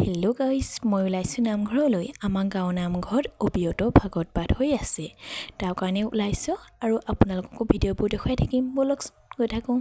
Hello' guys, মই ওলাইছোঁ নামঘৰলৈ। আমাৰ গাঁও নামঘৰত অবিৰত ভাগৱত পাঠ হৈ আছে। তাৰ কাৰণে ওলাইছোঁ আৰু আপোনালোককো ভিডিঅ'বোৰ দেখুৱাই থাকিম। ব'লক গৈ থাকোঁ।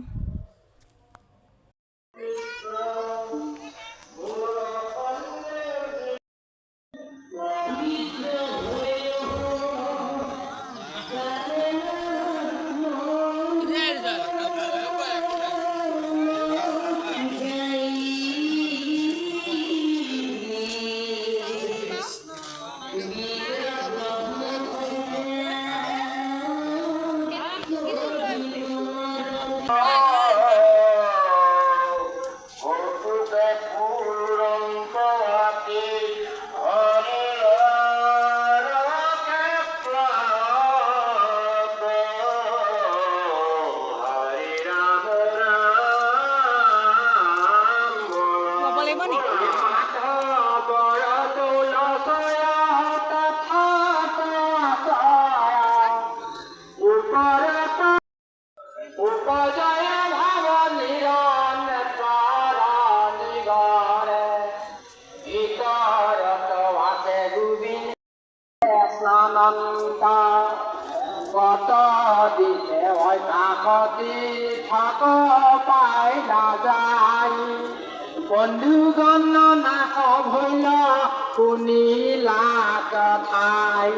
কত দিছে হয় কাকতি থাক পাই না যায় বন্ধুগণ নাক ভৈল শুনিলা কথাই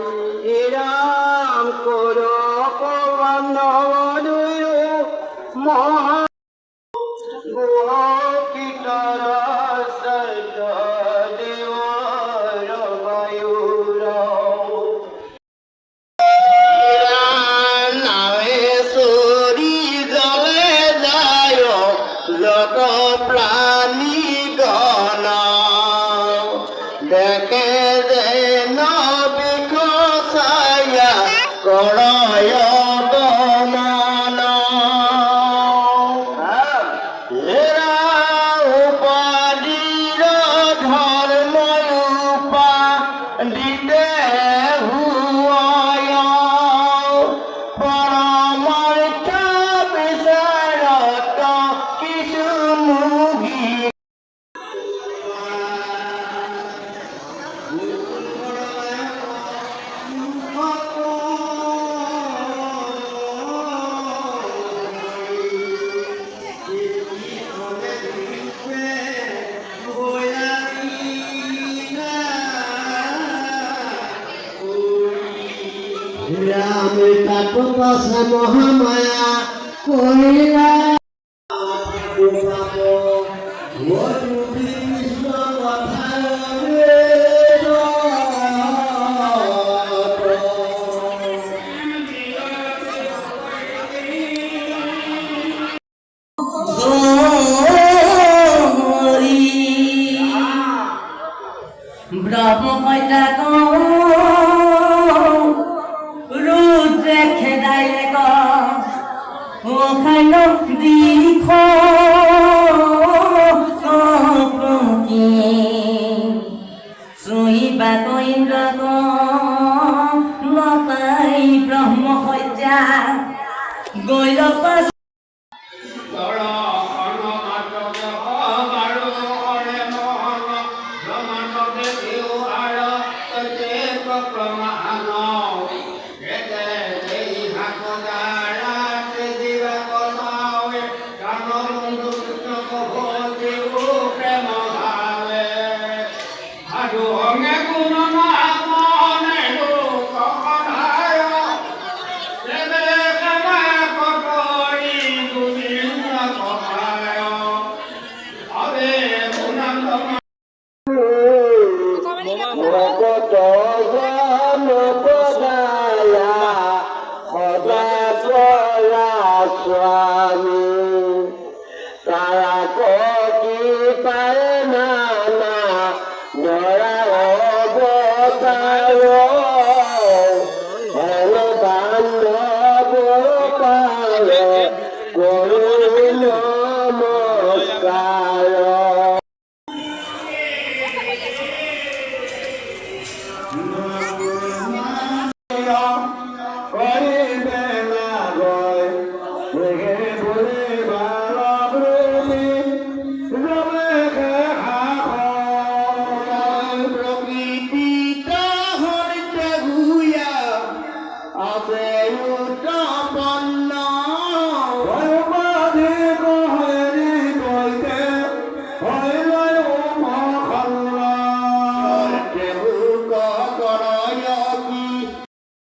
ৰাম কৰ পৱন মহা কীটৰ সৈত দেৱৰ বায়ুৰ প্রাণী গণ দেখে যে নবিকসায়া করয় গমন এরা উপাধির ধর্মরূপা দিতে হুয় পরমার্থ বিশারত কিছু মুগি রাম কাটুকস মহামায়া কইলা কৃষ্ণ কথা ব্রহ্ম কইতা রুদ্রে খেদাইলে ওখান দিখ শুইবা ইন্দ্র লতাই ব্রহ্ম হত্যা গৈল